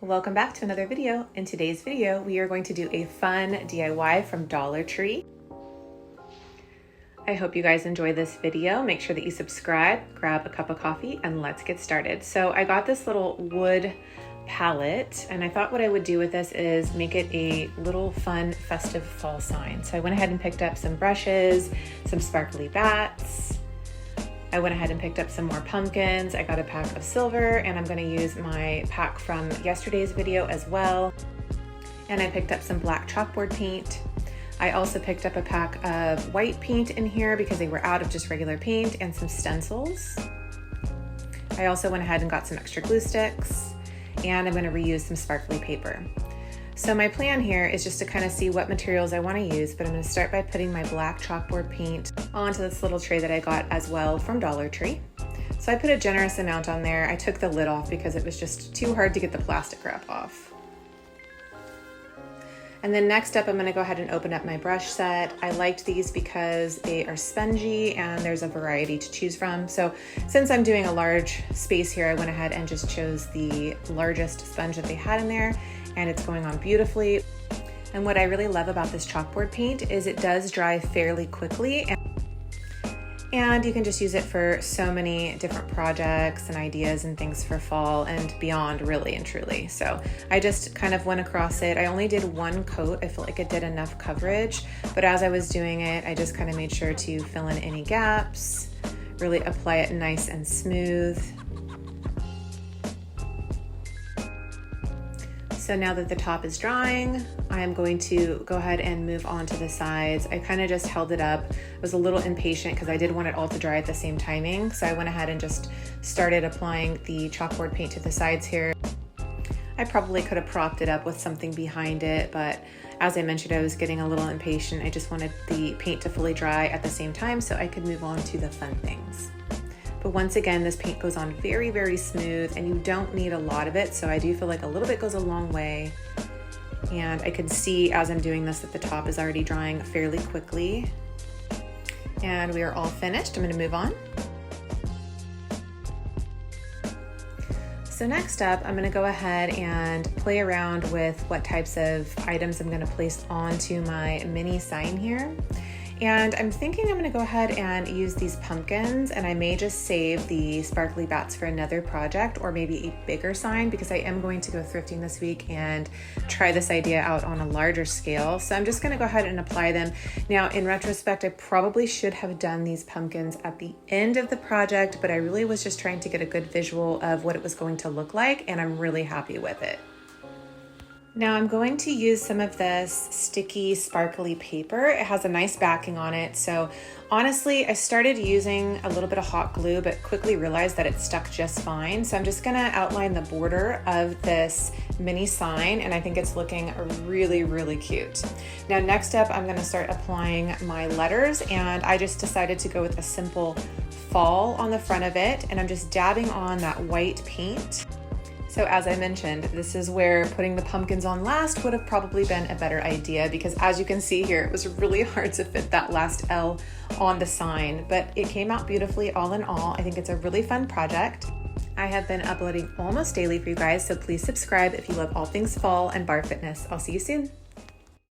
Welcome back to another video. In today's video, we are going to do a fun DIY from Dollar Tree. I hope you guys enjoy this video. Make sure that you subscribe, grab a cup of coffee, and let's get started. So I got this little wood palette, and I thought what I would do with this is make it a little fun festive fall sign. So I went ahead and picked up some brushes, some sparkly bats. I went ahead and picked up some more pumpkins. I got a pack of silver, and I'm going to use my pack from yesterday's video as well. And I picked up some black chalkboard paint. I also picked up a pack of white paint in here because they were out of just regular paint, and some stencils. I also went ahead and got some extra glue sticks, and I'm going to reuse some sparkly paper. So my plan here is just to kind of see what materials I want to use, but I'm going to start by putting my black chalkboard paint onto this little tray that I got as well from Dollar Tree. So I put a generous amount on there. I took the lid off because it was just too hard to get the plastic wrap off. And then next up, I'm going to go ahead and open up my brush set. I liked these because they are spongy and there's a variety to choose from. So since I'm doing a large space here, I went ahead and just chose the largest sponge that they had in there, and it's going on beautifully. And what I really love about this chalkboard paint is it does dry fairly quickly, and you can just use it for so many different projects and ideas and things for fall and beyond, really and truly. So I just kind of went across it. I only did one coat. I felt like it did enough coverage, but as I was doing it, I just kind of made sure to fill in any gaps, really apply it nice and smooth. So now that the top is drying, I'm going to go ahead and move on to the sides. I kind of just held it up. I was a little impatient because I did want it all to dry at the same timing. So I went ahead and just started applying the chalkboard paint to the sides here. I probably could have propped it up with something behind it, but as I mentioned, I was getting a little impatient. I just wanted the paint to fully dry at the same time so I could move on to the fun things. But once again, this paint goes on very, very smooth, and you don't need a lot of it. So I do feel like a little bit goes a long way. And I can see as I'm doing this that the top is already drying fairly quickly. And we are all finished. I'm going to move on. So next up, I'm going to go ahead and play around with what types of items I'm going to place onto my mini sign here. And I'm thinking I'm going to go ahead and use these pumpkins, and I may just save the sparkly bats for another project or maybe a bigger sign, because I am going to go thrifting this week and try this idea out on a larger scale. So I'm just going to go ahead and apply them. Now, in retrospect, I probably should have done these pumpkins at the end of the project, but I really was just trying to get a good visual of what it was going to look like, and I'm really happy with it. Now I'm going to use some of this sticky, sparkly paper. It has a nice backing on it. So honestly, I started using a little bit of hot glue, but quickly realized that it stuck just fine. So I'm just gonna outline the border of this mini sign, and I think it's looking really, really cute. Now next up, I'm gonna start applying my letters, and I just decided to go with a simple fall on the front of it, and I'm just dabbing on that white paint. So as I mentioned, this is where putting the pumpkins on last would have probably been a better idea, because as you can see here, it was really hard to fit that last L on the sign, but it came out beautifully all in all. I think it's a really fun project. I have been uploading almost daily for you guys, so please subscribe if you love all things fall and bar fitness. I'll see you soon.